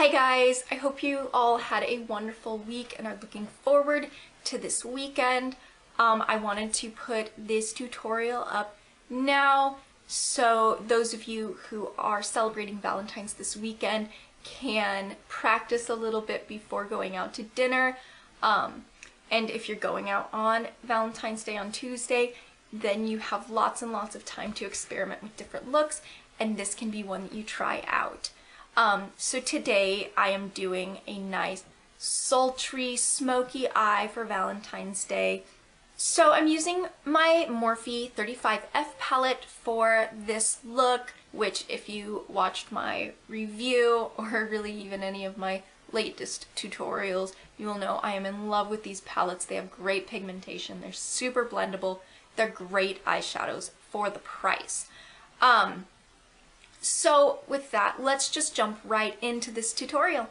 Hi guys, I hope you all had a wonderful week and are looking forward to this weekend. I wanted to put this tutorial up now so those of you who are celebrating Valentine's this weekend can practice a little bit before going out to dinner. And if you're going out on Valentine's Day on Tuesday, then you have lots and lots of time to experiment with different looks, and this can be one that you try out. So today I am doing a nice sultry smoky eye for Valentine's Day. So I'm using my Morphe 35F palette for this look, which if you watched my review or really even any of my latest tutorials, you will know I am in love with these palettes. They have great pigmentation, they're super blendable, they're great eyeshadows for the price. So with that, let's just jump right into this tutorial.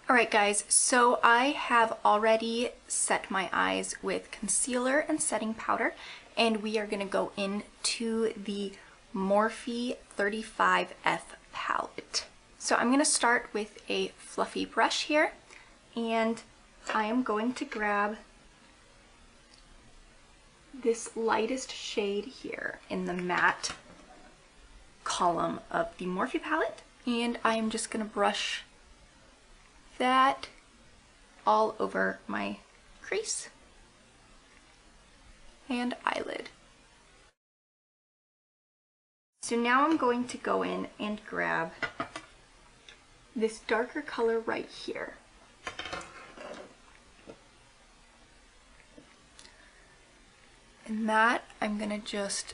Alright guys, so I have already set my eyes with concealer and setting powder, and we are going to go into the Morphe 35F palette. So I'm going to start with a fluffy brush here, and I am going to grab this lightest shade here in the matte column of the Morphe palette, and I'm just going to brush that all over my crease and eyelid. So now I'm going to go in and grab this darker color right here. And that I'm going to just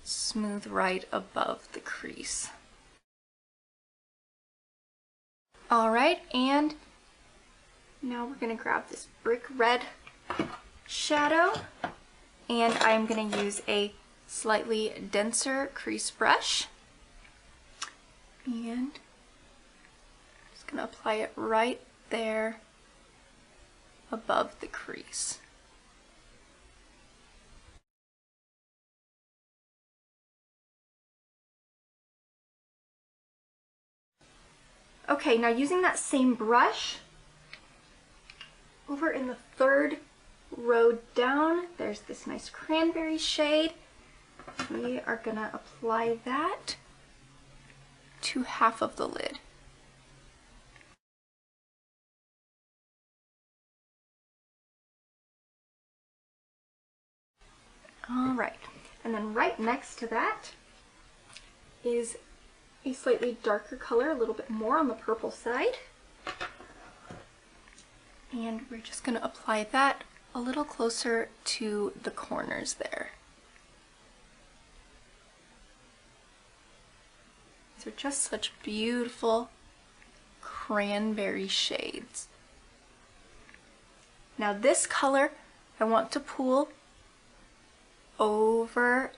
smooth right above the crease. Alright, and now we're going to grab this brick red shadow, and I'm going to use a slightly denser crease brush, and just going to apply it right there above the crease. Okay, now using that same brush, over in the third row down, there's this nice cranberry shade. We are gonna apply that to half of the lid. Alright, and then right next to that is a slightly darker color, a little bit more on the purple side. And we're just going to apply that a little closer to the corners there. These are just such beautiful cranberry shades. Now this color I want to pull over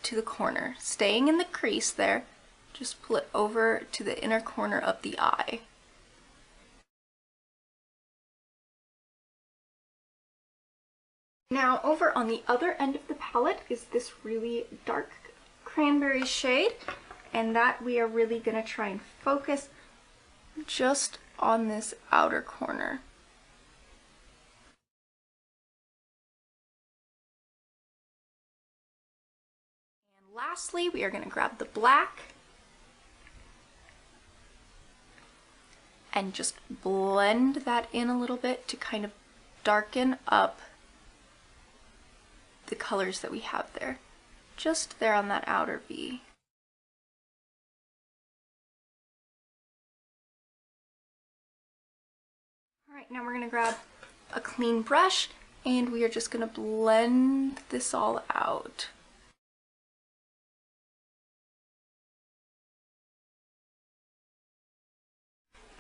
to the corner, staying in the crease there. Just pull it over to the inner corner of the eye. Now over on the other end of the palette is this really dark cranberry shade, and that we are really going to try and focus just on this outer corner. And lastly, we are going to grab the black and just blend that in a little bit to kind of darken up the colors that we have there, just there on that outer V. Alright, now we're going to grab a clean brush, and we are just going to blend this all out.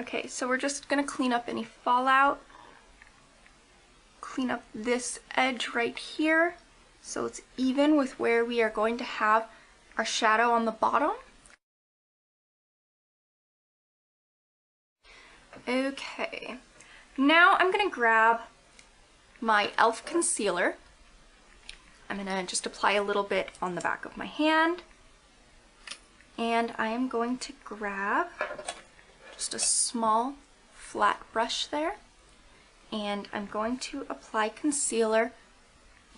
Okay, so we're just going to clean up any fallout, clean up this edge right here so it's even with where we are going to have our shadow on the bottom. Okay, now I'm going to grab my e.l.f. concealer. I'm going to just apply a little bit on the back of my hand, and I am going to grab just a small flat brush there, and I'm going to apply concealer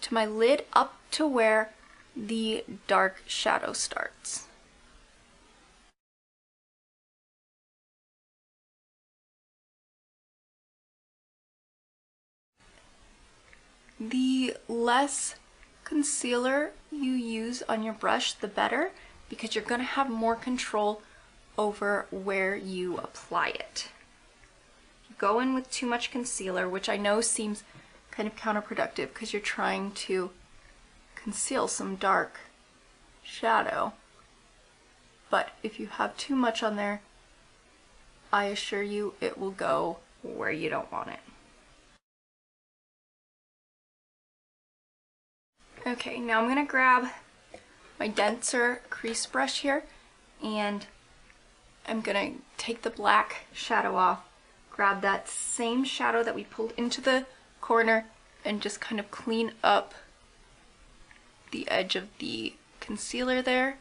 to my lid up to where the dark shadow starts. The less concealer you use on your brush, the better, because you're going to have more control over where you apply it. If you go in with too much concealer, which I know seems kind of counterproductive because you're trying to conceal some dark shadow, but if you have too much on there, I assure you it will go where you don't want it. Okay, now I'm going to grab my denser crease brush here, and I'm going to take the black shadow off, grab that same shadow that we pulled into the corner, and just kind of clean up the edge of the concealer there.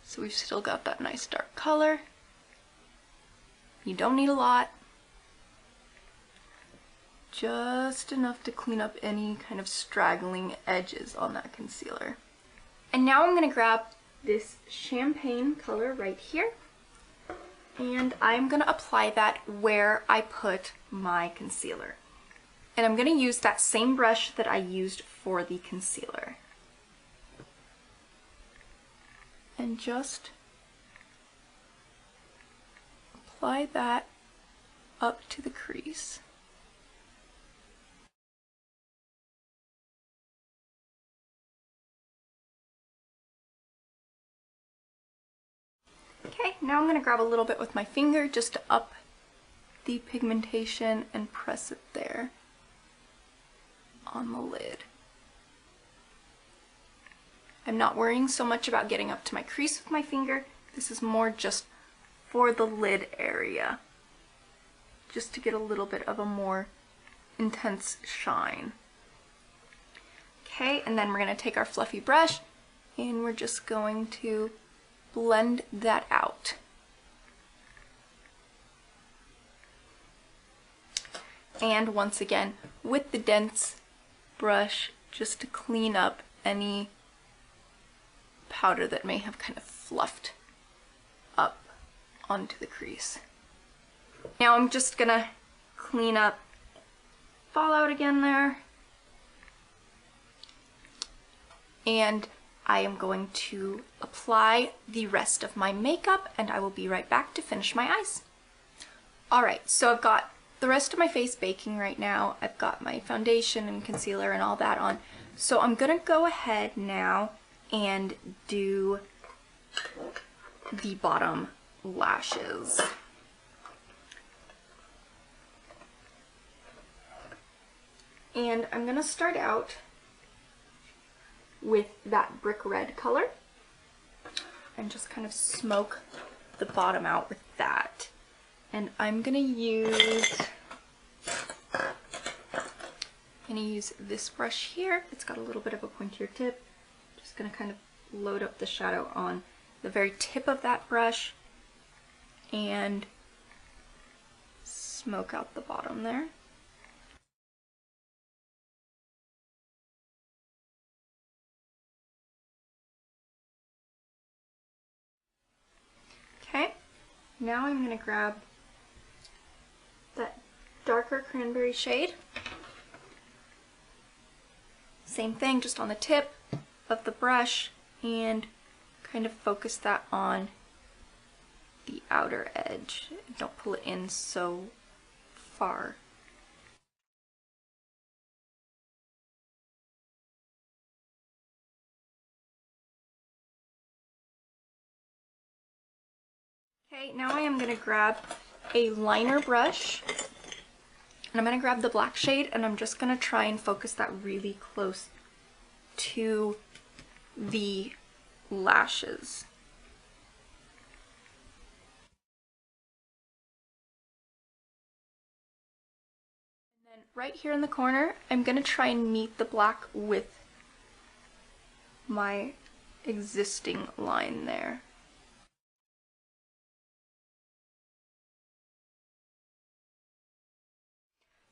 So we've still got that nice dark color. You don't need a lot. Just enough to clean up any kind of straggling edges on that concealer. And now I'm going to grab this champagne color right here, and I'm going to apply that where I put my concealer. And I'm going to use that same brush that I used for the concealer. And just apply that up to the crease. Okay, now I'm going to grab a little bit with my finger just to up the pigmentation and press it there on the lid. I'm not worrying so much about getting up to my crease with my finger. This is more just for the lid area, just to get a little bit of a more intense shine. Okay, and then we're going to take our fluffy brush and we're just going to blend that out. And once again, with the dense brush, just to clean up any powder that may have kind of fluffed up onto the crease. Now I'm just gonna clean up fallout again there. And I am going to apply the rest of my makeup, and I will be right back to finish my eyes. Alright, so I've got the rest of my face baking right now. I've got my foundation and concealer and all that on. So I'm gonna go ahead now and do the bottom lashes. And I'm gonna start out with that brick red color and just kind of smoke the bottom out with that. And I'm gonna use this brush here. It's got a little bit of a pointier tip. Just gonna kind of load up the shadow on the very tip of that brush and smoke out the bottom there. Okay, now I'm going to grab that darker cranberry shade. Same thing, just on the tip of the brush, and kind of focus that on the outer edge. Don't pull it in so far. Okay, now I am going to grab a liner brush, and I'm going to grab the black shade, and I'm just going to try and focus that really close to the lashes. And then right here in the corner, I'm going to try and meet the black with my existing line there.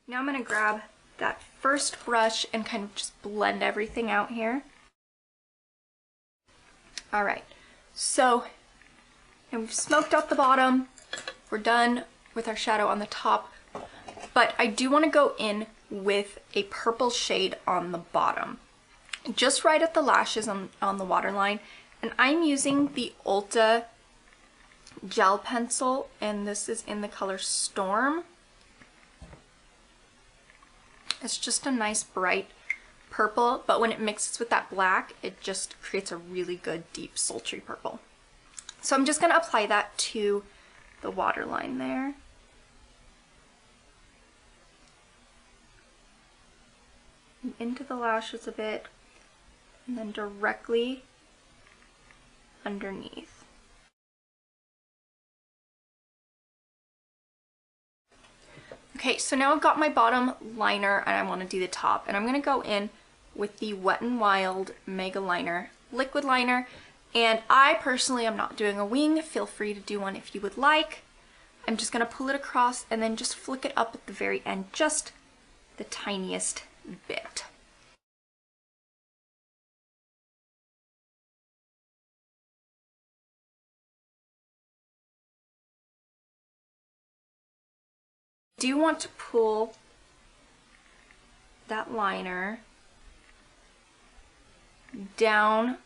Now I'm gonna grab that first brush and kind of just blend everything out here. All right, so and we've smoked out the bottom. We're done with our shadow on the top, but I do want to go in with a purple shade on the bottom, just right at the lashes on the waterline. And I'm using the Ulta gel pencil, and this is in the color Storm. It's just a nice bright purple, but when it mixes with that black, it just creates a really good deep sultry purple. So I'm just going to apply that to the waterline there. And into the lashes a bit, and then directly underneath. Okay, so now I've got my bottom liner and I want to do the top, and I'm going to go in with the Wet n Wild MacyLeeBee liquid liner, and I personally am not doing a wing. Feel free to do one if you would like. I'm just going to pull it across and then just flick it up at the very end, just the tiniest bit. Do you want to pull that liner down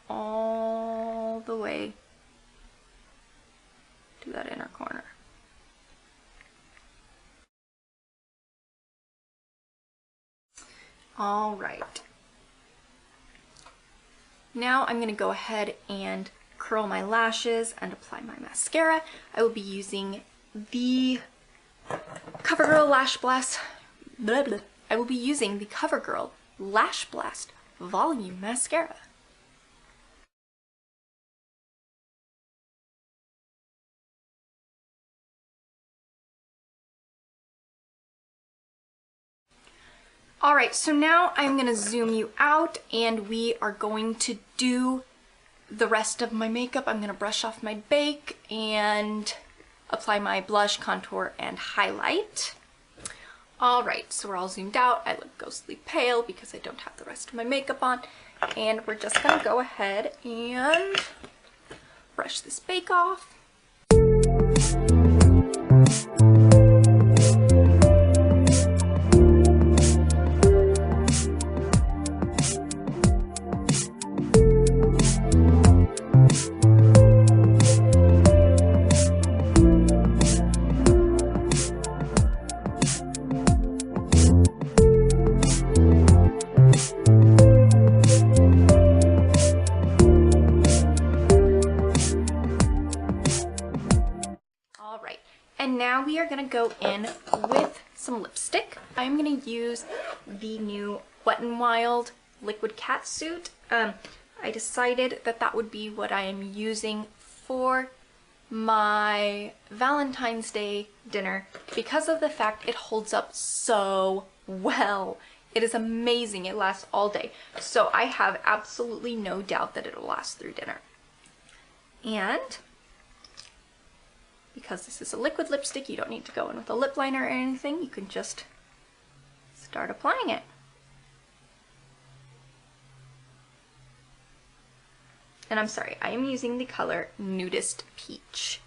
all the way to that inner corner. All right. Now I'm going to go ahead and curl my lashes and apply my mascara. I will be using the CoverGirl Lash Blast. I will be using the CoverGirl Lash Blast Volume Mascara. Alright, so now I'm going to zoom you out and we are going to do the rest of my makeup. I'm going to brush off my bake and apply my blush, contour, and highlight. Alright, so we're all zoomed out. I look ghostly pale because I don't have the rest of my makeup on. And we're just going to go ahead and brush this bake off. And now we are going to go in with some lipstick. I'm going to use the new Wet n Wild Liquid Catsuit. I decided that that would be what I am using for my Valentine's Day dinner because of the fact it holds up so well. It is amazing. It lasts all day. So I have absolutely no doubt that it'll last through dinner. And because this is a liquid lipstick, you don't need to go in with a lip liner or anything. You can just start applying it. And I'm sorry, I am using the color Nudist Peach.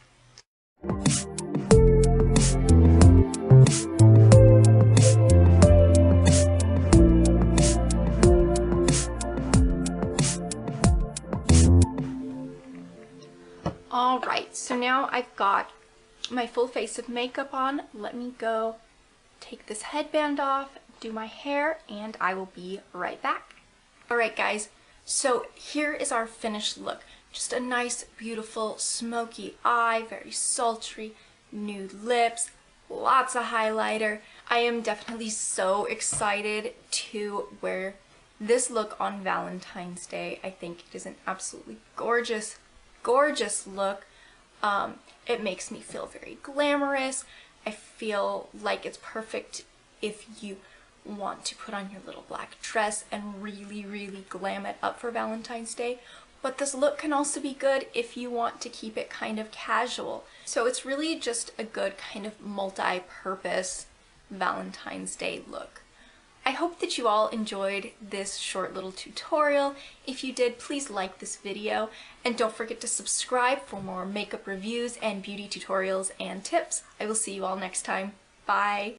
Alright, so now I've got my full face of makeup on. Let me go take this headband off, do my hair, and I will be right back. Alright guys, so here is our finished look. Just a nice, beautiful, smoky eye, very sultry, nude lips, lots of highlighter. I am definitely so excited to wear this look on Valentine's Day. I think it is an absolutely gorgeous, gorgeous look. It makes me feel very glamorous. I feel like it's perfect if you want to put on your little black dress and really, really glam it up for Valentine's Day. But this look can also be good if you want to keep it kind of casual. So it's really just a good kind of multi-purpose Valentine's Day look. I hope that you all enjoyed this short little tutorial. If you did, please like this video and don't forget to subscribe for more makeup reviews and beauty tutorials and tips. I will see you all next time. Bye!